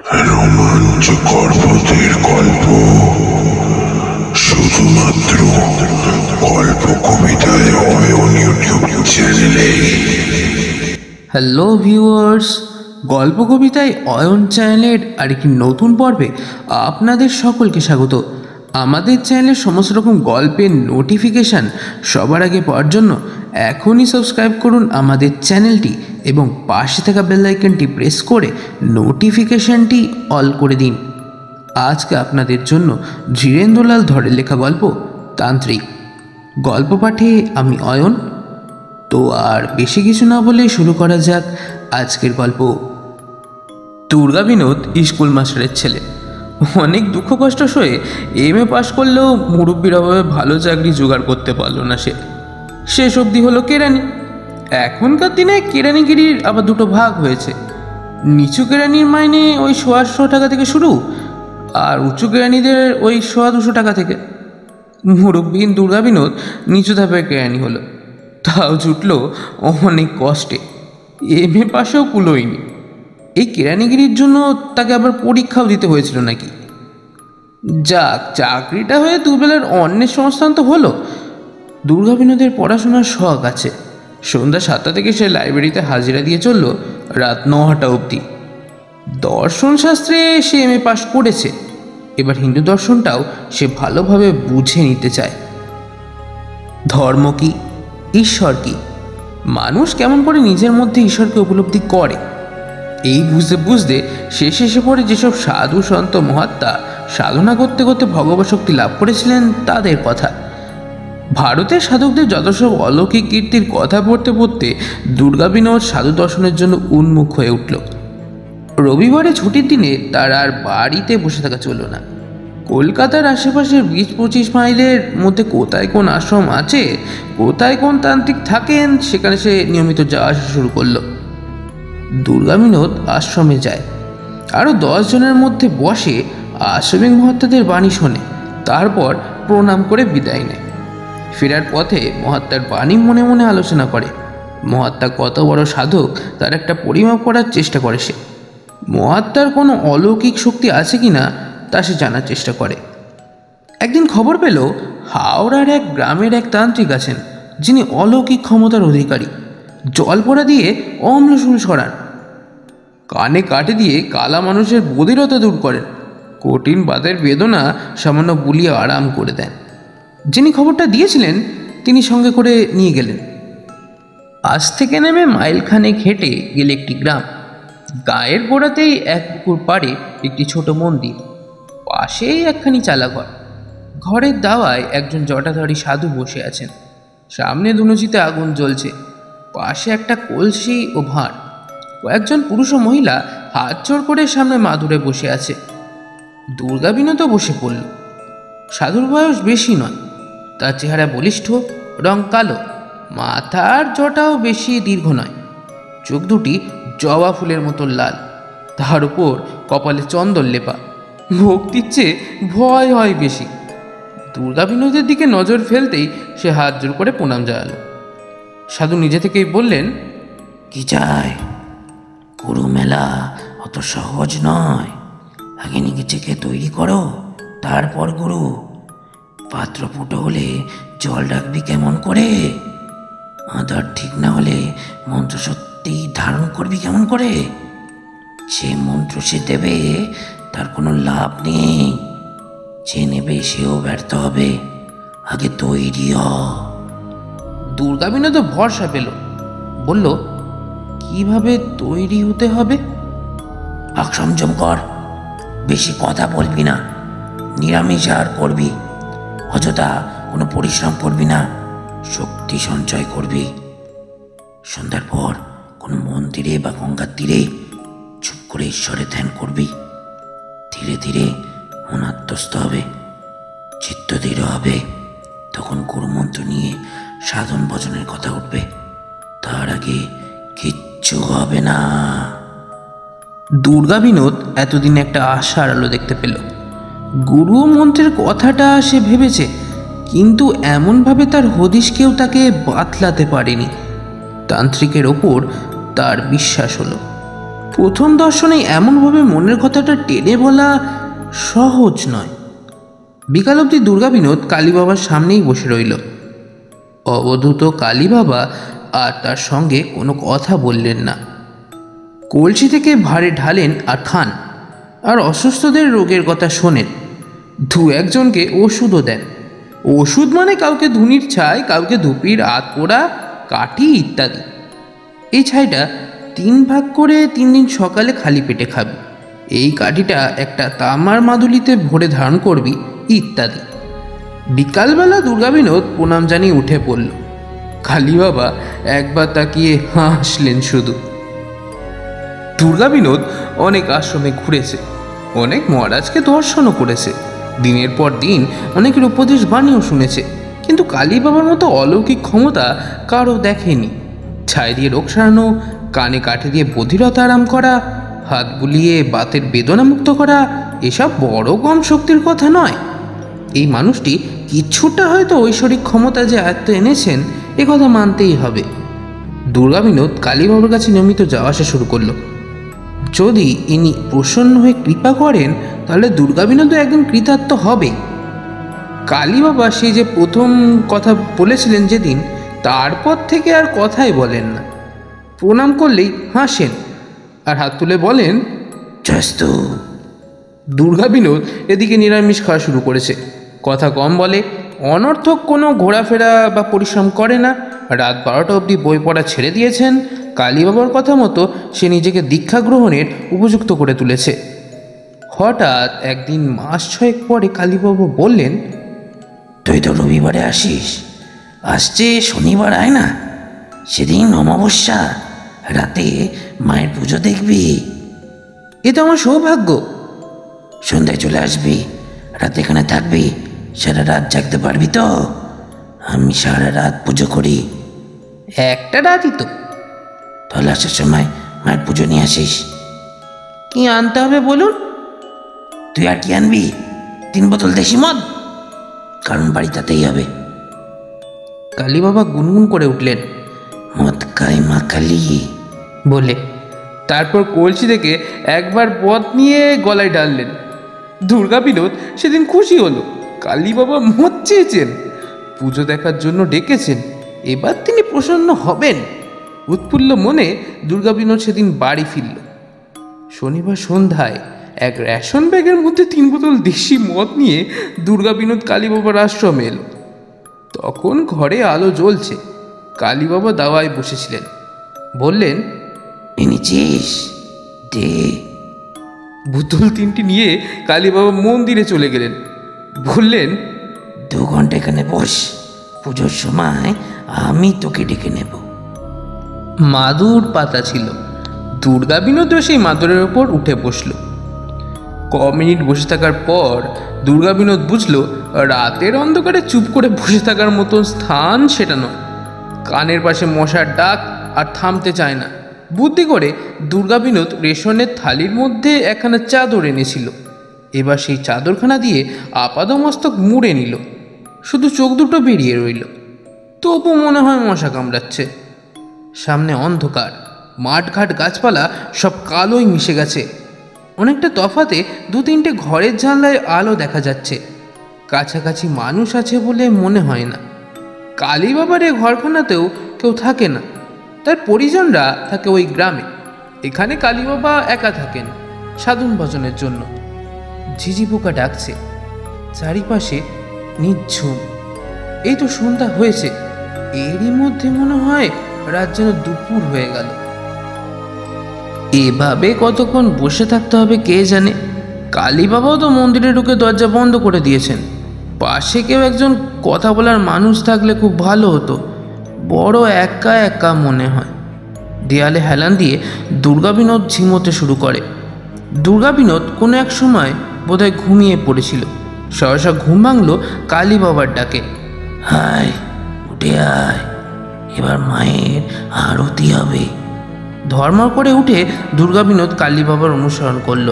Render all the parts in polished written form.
রোমাঞ্চকর ভূতের গল্প শুধুমাত্র গল্প কবিতায় অয়ন ইউটিউব চ্যানেলে। হ্যালো ভিউয়ার্স, গল্প কবিতায় অয়ন চ্যানেলের আরেকটি নতুন পর্বে আপনাদের সকলকে স্বাগত। আমাদের চ্যানেলের সমস্ত রকম গল্পের নোটিফিকেশান সবার আগে পাওয়ার জন্য এখনই সাবস্ক্রাইব করুন আমাদের চ্যানেলটি এবং পাশে থাকা বেল আইকনটি প্রেস করে নোটিফিকেশানটি অল করে দিন। আজকে আপনাদের জন্য ধীরেন্দ্রলাল ধরের লেখা গল্প তান্ত্রিক। গল্প পাঠে আমি অয়ন। তো আর বেশি কিছু না বলে শুরু করা যাক আজকের গল্প। দুর্গা বিনোদ স্কুল মাস্টারের ছেলে। অনেক দুঃখ কষ্ট সয়ে MA পাশ করলেও মুরব্বীর অভাবে ভালো চাকরি জোগাড় করতে পারল না। শেষ অবধি হলো কেরানি। এখনকার দিনে কেরানিগিরির আবার দুটো ভাগ হয়েছে। নিচু কেরানির মাইনে ওই 150 টাকা থেকে শুরু, আর উঁচু কেরানিদের ওই 100-200 টাকা থেকে। মুরব্বীন দুর্গা বিনোদ নিচু ধাপের কেরানি হলো, তাও জুটল অনেক কষ্টে। MA পাশেও কুলোয়নি। এই কেরানিগিরির জন্য তাকে আবার পরীক্ষাও দিতে হয়েছিল নাকি। যাক, চাকরিটা হয়ে দুবেলার অন্যের সংস্থান তো হলো। দুর্গা বিনোদের পড়াশোনার শখ আছে। সন্ধ্যা 7টা থেকে সে লাইব্রেরিতে হাজিরা দিয়ে চলল রাত 9টা অবধি। দর্শন শাস্ত্রে সে MA পাশ করেছে, এবার হিন্দু দর্শনটাও সে ভালোভাবে বুঝে নিতে চায়। ধর্ম কি, ঈশ্বর কি, মানুষ কেমন করে নিজের মধ্যে ঈশ্বরকে উপলব্ধি করে, এই বুঝতে বুঝতে শেষে এসে পড়ে যেসব সাধু সন্ত মহাত্মা সাধনা করতে করতে ভগবত শক্তি লাভ করেছিলেন তাদের কথা। ভারতের সাধকদের যত সব অলৌকিক কীর্তির কথা পড়তে পড়তে দুর্গা বিনোদ সাধু দর্শনের জন্য উন্মুখ হয়ে উঠল। রবিবারে ছুটির দিনে তার আর বাড়িতে বসে থাকা চলল না। কলকাতার আশেপাশের 20-25 মাইলের মধ্যে কোথায় কোন আশ্রম আছে, কোথায় কোন তান্ত্রিক থাকেন, সেখানে সে নিয়মিত যাওয়া আসা শুরু করলো। দুর্গা বিনোদ আশ্রমে যায়, আরও 10 জনের মধ্যে বসে আশ্রমিক মহাত্মাদের বাণী শোনে, তারপর প্রণাম করে বিদায় নেয়। ফেরার পথে মহাত্মার বাণী মনে মনে আলোচনা করে। মহাত্মা কত বড় সাধক তার একটা পরিমাপ করার চেষ্টা করে সে। মহাত্মার কোনো অলৌকিক শক্তি আছে কি না তা সে জানার চেষ্টা করে। একদিন খবর পেল হাওড়ার এক গ্রামের এক তান্ত্রিক আছেন যিনি অলৌকিক ক্ষমতার অধিকারী। জল পড়া দিয়ে অম্লশূল সরান, কানে কাটে দিয়ে কালা মানুষের বধিরতা দূর করেন, কঠিন বাতের বেদনা সামান্য বুলিয়ে আরাম করে দেন। যিনি খবরটা দিয়েছিলেন তিনি সঙ্গে করে নিয়ে গেলেন। আজ থেকে নেমে মাইলখানেক হেঁটে গেলে একটি গ্রাম। গায়ের গোড়াতেই এক পুকুর পাড়ে একটি ছোট মন্দির, পাশেই একখানি চালাঘর। ঘরের দাওয়ায় একজন জটাধারী সাধু বসে আছেন। সামনে ধুনুচিতে আগুন জ্বলছে, পাশে একটা কলসি ও ভাঁড়। কয়েকজন পুরুষ ও মহিলা হাত জোড় করে সামনে মাদুরে বসে আছে। দুর্গা বিনোদও বসে পড়ল। সাধুর বয়স বেশি নয়, তার চেহারা বলিষ্ঠ, রং কালো, মাথার জটাও বেশি দীর্ঘ নয়, চোখ দুটি জবা ফুলের মতো লাল, তার উপর কপালে চন্দন লেপা। ভক্তির চেয়ে ভয় হয় বেশি। দুর্গা বিনোদের দিকে নজর ফেলতেই সে হাত জোর করে প্রণাম জানালো। সাধু নিজে থেকেই বললেন, কি চাই? গুরু মেলা অত সহজ নয়। আগে নিজেকে তৈরি করো, তারপর গুরু। পাত্র ফুটো হলে জল ডাকবি কেমন করে? আধার ঠিক না হলে মন্ত্র সত্যি ধারণ করবি কেমন করে? যে মন্ত্র সে দেবে তার কোনো লাভ নেই, যে নেবে সেও ব্যর্থ হবে। আগে তৈরি হ। দুর্গা বিনোদ ভরসা পেল, বলল, কিভাবে তৈরি হতে হবে? বাক সংযম কর, বেশি কথা বলবি না, নিরামিষ আর করবি, অযথা কোনো পরিশ্রম করবি না, শক্তি সঞ্চয় করবি। সন্ধ্যার পর কোনো মন্দিরে বা গঙ্গার তীরে চুপ করে ঈশ্বরের ধ্যান করবি। ধীরে ধীরে মন আত্মস্থ হবে, চিত্ত দৃঢ় হবে, তখন গুরুমন্ত্র নিয়ে সাধন ভজনের কথা উঠবে। তার আগে কিচ্ছু হবে না। দুর্গা বিনোদ এতদিন একটা আশার আলো দেখতে পেল। গুরু মন্ত্রের কথাটা সে ভেবেছে, কিন্তু এমনভাবে তার হদিশ কেউ তাকে বাতলাতে পারেনি। তান্ত্রিকের ওপর তার বিশ্বাস হলো। প্রথম দর্শনেই এমনভাবে মনের কথাটা টেনে বলা সহজ নয়। বিকাল অবধি দুর্গা বিনোদ কালী বাবার সামনেই বসে রইল। অবধূত কালী বাবা আর তার সঙ্গে কোনো কথা বললেন না। কলসি থেকে ভাঁড়ে ঢালেন আর খান, আর অসুস্থদের রোগের কথা শোনেন। দু একজনকে ওষুধও দেন। ওষুধ মানে কাউকে ধুনির ছাই, কাউকে ধুপির আত পোড়া, কাঠি ইত্যাদি। এই ছাইটা 3 ভাগ করে 3 দিন সকালে খালি পেটে খাবি, এই কাঠিটা একটা তামার মাদুলিতে ভরে ধারণ করবি ইত্যাদি। বিকালবেলা দুর্গা বিনোদ প্রণাম জানিয়ে উঠে পড়ল। কালী বাবা একবার তাকিয়ে হাসলেন শুধু। দুর্গা বিনোদ অনেক আশ্রমে ঘুরেছে, অনেক মহারাজকে দর্শনও করেছে, দিনের পর দিন অনেকের উপদেশ বাণীও শুনেছে, কিন্তু কালী বাবার মতো অলৌকিক ক্ষমতা কারও দেখেনি। ছাই দিয়ে রোগ সারানো, কানে কাঠি দিয়ে বধিরতা আরাম করা, হাত বুলিয়ে বাতের বেদনা মুক্ত করা, এসব বড় কম শক্তির কথা নয়। এই মানুষটি কিছুটা হয়তো ঐশ্বরিক ক্ষমতা যে আয়ত্ত এনেছেন এ কথা মানতেই হবে। দুর্গা বিনোদ কালী বাবার কাছে নিয়মিত যাওয়া আসা শুরু করলো। যদি ইনি প্রসন্ন হয়ে কৃপা করেন তাহলে দুর্গা বিনোদও একদিন কৃতার্থ হবে। কালী বাবা সেই যে প্রথম কথা বলেছিলেন যেদিন, তারপর থেকে আর কথাই বলেন না। প্রণাম করলেই হাসেন আর হাত তুলে বলেন, জয়স্তু। দুর্গা বিনোদ এদিকে নিরামিষ খাওয়া শুরু করেছে। কথা কম বলে, অনর্থক কোনো ঘোরাফেরা বা পরিশ্রম করে না। রাত 12টা অবধি বই পড়া ছেড়ে দিয়েছেন। কালী বাবার কথা মতো সে নিজেকে দীক্ষা গ্রহণের উপযুক্ত করে তুলেছে। হঠাৎ একদিন মাস 6 পরে কালীবাবু বললেন, তুই তো রবিবারে আসিস, আসছে শনিবার আয় না, সেদিন অমাবস্যা, রাতে মায়ের পুজো দেখবি। এ তো আমার সৌভাগ্য। সন্ধ্যায় চলে আসবি, রাতে এখানে থাকবি, সারা রাত জাগতে পারবি তো? আমি সারা রাত পুজো করি। একটা রাতই তো। তাহলে আসার সময় মায়ের পুজো নিয়ে আসিস। কি আনতে হবে বলুন? তুই আর কি আনবি? 3 বোতল দেশি মদ, কারণ বাড়ি তাতেই হবে। কালী বাবা গুনগুন করে উঠলেন, মদ খাই মা কালী বলে তারপর কলসি থেকে একবার পথ নিয়ে গলায় ডাললেন। দুর্গা বিনোদ সেদিন খুশি হলো। কালী বাবা মদ চেয়েছেন, পুজো দেখার জন্য ডেকেছেন, এবার তিনি প্রসন্ন হবেন। উৎফুল্ল মনে দুর্গা বিনোদ সেদিন বাড়ি ফিরল। শনিবার সন্ধ্যায় এক রেশন ব্যাগের মধ্যে 3 বোতল দেশি মদ নিয়ে দুর্গা বিনোদ কালী বাবার আশ্রমে এলো। তখন ঘরে আলো জ্বলছে। কালী বাবা দাওয়ায় বসেছিলেন। বললেন, এনেছিস? দে। বোতল 3টি নিয়ে কালী বাবা মন্দিরে চলে গেলেন। বললেন, 2 ঘন্টা এখানে বস, পুজোর সময় আমি তোকে ডেকে নেব। মাদুর পাতা ছিল। দুর্গা বিনোদও সেই মাদুরের ওপর উঠে বসল। মিনিট বসে থাকার পর দুর্গা বিনোদ বুঝল রাতের অন্ধকারে চুপ করে বসে থাকার মতো স্থান সেটা নয়। কানের পাশে মশার ডাক আর থামতে চায় না। বুদ্ধি করে দুর্গা বিনোদ রেশনের থালির মধ্যে একখানা চাদর এনেছিল। এবার সেই চাদরখানা দিয়ে আপাদমস্তক মুড়ে নিল। শুধু চোখ দুটো বেরিয়ে রইল। তবু মনে হয় মশা কামড়াচ্ছে। সামনে অন্ধকার, মাঠঘাট গাছপালা সব কালোই মিশে গেছে। অনেকটা তফাতে 2-3টে ঘরের জানলায় আলো দেখা যাচ্ছে। কাছাকাছি মানুষ আছে বলে মনে হয় না। কালী বাবার এই ঘরখানাতেও কেউ থাকে না, তার পরিজনরা থাকে ওই গ্রামে। এখানে কালী বাবা একা থাকেন সাধন ভজনের জন্য। ঝিঝি পোকা ডাকছে, চারিপাশে নিঝুম। এই তো সন্ধ্যা হয়েছে, এরই মধ্যে মনে হয় রাত যেন দুপুর হয়ে গেল। এভাবে কতক্ষণ বসে থাকতে হবে কে জানে। কালী বাবাও তো মন্দিরে ঢুকে দরজা বন্ধ করে দিয়েছেন। পাশে কেউ একজন কথা বলার মানুষ থাকলে খুব ভালো হতো। বড় একা একা মনে হয়। দেয়ালে হেলান দিয়ে দুর্গা বিনোদ ঝিমোতে শুরু করে। দুর্গা বিনোদ কোনো এক সময় বোধহয় ঘুমিয়ে পড়েছিল। সহসা ঘুম ভাঙল কালী বাবার ডাকে। হায়, উঠে আয়, এবার মায়ের আরতি হবে। ধর্মর করে উঠে দুর্গা বিনোদ কালী বাবার অনুসরণ করল।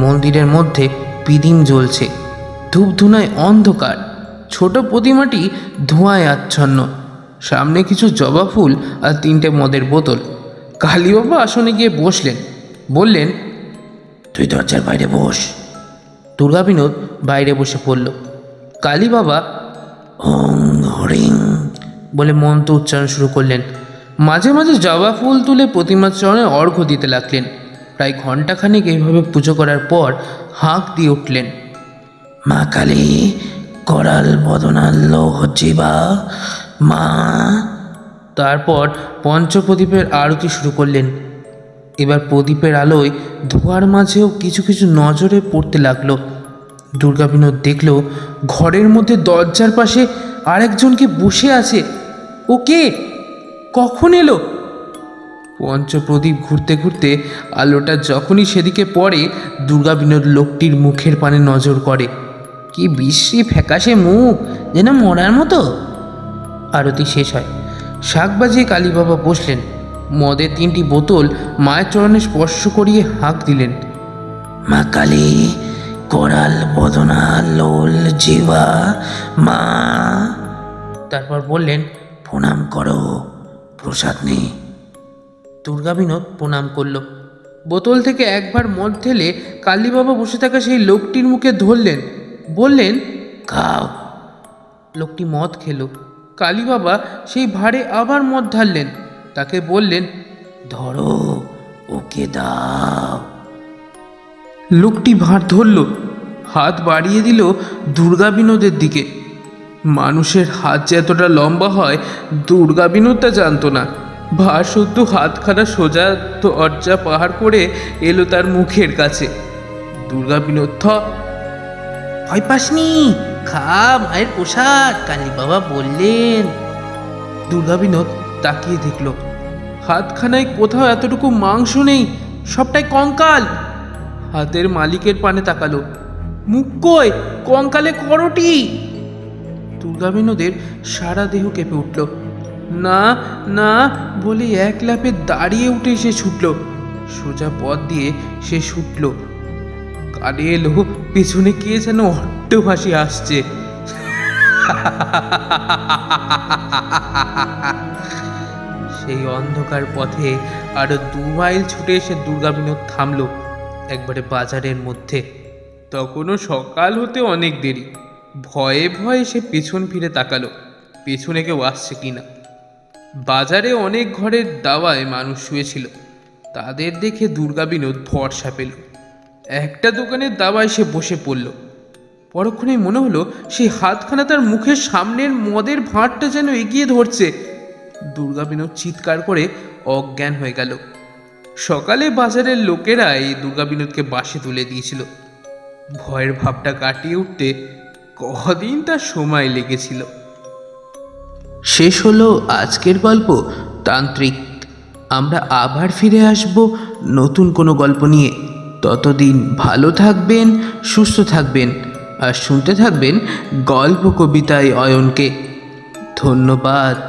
মন্দিরের মধ্যে পিদিম জ্বলছে, ধূপধুনায় অন্ধকার। ছোট প্রতিমাটি ধোঁয়ায় আচ্ছন্ন। সামনে কিছু জবা ফুল আর 3টে মদের বোতল। কালীবাবা আসনে গিয়ে বসলেন, বললেন, তুই দরজার বাইরে বস। দুর্গা বিনোদ বাইরে বসে পড়ল। কালীবাবা ওং হরিং বলে মন্ত্র উচ্চারণ শুরু করলেন। মাঝে মাঝে জবা ফুল তুলে প্রতিমার চরণে অর্ঘ্য দিতে লাগলেন। প্রায় ঘণ্টাখানেক এইভাবে পুজো করার পর হাঁক দিয়ে উঠলেন, মা কালী করাল বদনাল্য হজ্জিবা মা। তারপর পঞ্চপ্রদীপের আরতি শুরু করলেন। এবার প্রদীপের আলোয় ধোঁয়ার মাঝেও কিছু কিছু নজরে পড়তে লাগলো। দুর্গা বিনোদ দেখল ঘরের মধ্যে দরজার পাশে আরেকজনকে বসে আছে। ও কে? কখন এলো? পঞ্চপ্রদীপ ঘুরতে ঘুরতে আলোটা যখনই সেদিকে পড়ে, দুর্গা বিনোদ লোকটির মুখের পানে নজর করে। কি বিশ্রী ফ্যাকাশে মুখ, যেন মরার মতো। আরতি শেষ হয়। শাক বাজিয়ে কালীবাবা বসলেন। মদের 3টি বোতল মায়ের চরণে স্পর্শ করিয়ে হাঁক দিলেন, মা কালী করাল বদনা লোল জীবা মা। তারপর বললেন, প্রণাম করো, প্রসাদ নে। দুর্গা বিনোদ প্রণাম করল। বোতল থেকে একবার মদ ঢেলে কালীবাবা বসে থাকা সেই লোকটির মুখে ধরলেন, বললেন, খাও। লোকটি মদ খেল। কালীবাবা সেই ভাঁড়ে আবার মদ ঢাললেন। তাকে বললেন, ধরো, ওকে দাও। লোকটি ভাঁড় ধরল, হাত বাড়িয়ে দিল দুর্গা বিনোদের দিকে। মানুষের হাত যে এতটা লম্বা হয় দুর্গা বিনোদ তা জানতো না। ভাঁড় সত্য হাতখানা সোজা দরজা পাহাড় করে এলো তার মুখের কাছে। দুর্গা বিনোদ ভয় পাসনি, খা, মায়ের প্রসাদ, কালী বাবা বললেন। দুর্গা বিনোদ তাকিয়ে দেখল হাতখানায় কোথাও এতটুকু মাংস নেই, সবটাই কঙ্কাল। হাতের মালিকের পানে তাকালো, মুখ কই, কঙ্কালে করটি। দুর্গা বিনোদের সারা দেহ কেঁপে উঠল। না না বলে এক লাফে দাঁড়িয়ে উঠে সে ছুটল। সোজা পথ দিয়ে সে ছুটল। কানে এলো পেছনে কে যেন অট্টভাসী আসছে। সেই অন্ধকার পথে আরো 2 মাইল ছুটে এসে দুর্গা বিনোদ থামল একবারে বাজারের মধ্যে। তখনও সকাল হতে অনেক দেরি। ভয়ে ভয়ে সে পেছন ফিরে তাকালো পেছনে কেউ আসছে কিনা। বাজারে অনেক ঘরের দাওয়ায় মানুষ শুয়েছিল। তাদের দেখে দুর্গা বিনোদ ভরসা পেল। একটা দোকানের দাওয়ায় সে বসে পড়ল। পরক্ষণেই মনে হলো সেই হাতখানা তার মুখের সামনের মদের ভাঁড়টা যেন এগিয়ে ধরছে। দুর্গা বিনোদ চিৎকার করে অজ্ঞান হয়ে গেল। সকালে বাজারের লোকেরা এই দুর্গা বিনোদকে বাসে তুলে দিয়েছিল। ভয়ের ভাবটা কাটিয়ে উঠতে কদিন তার সময় লেগেছিল। শেষ হলো আজকের গল্প তান্ত্রিক। আমরা আবার ফিরে আসব নতুন কোনো গল্প নিয়ে। ততদিন ভালো থাকবেন, সুস্থ থাকবেন আর শুনতে থাকবেন গল্প কবিতায় অয়নকে। ধন্যবাদ।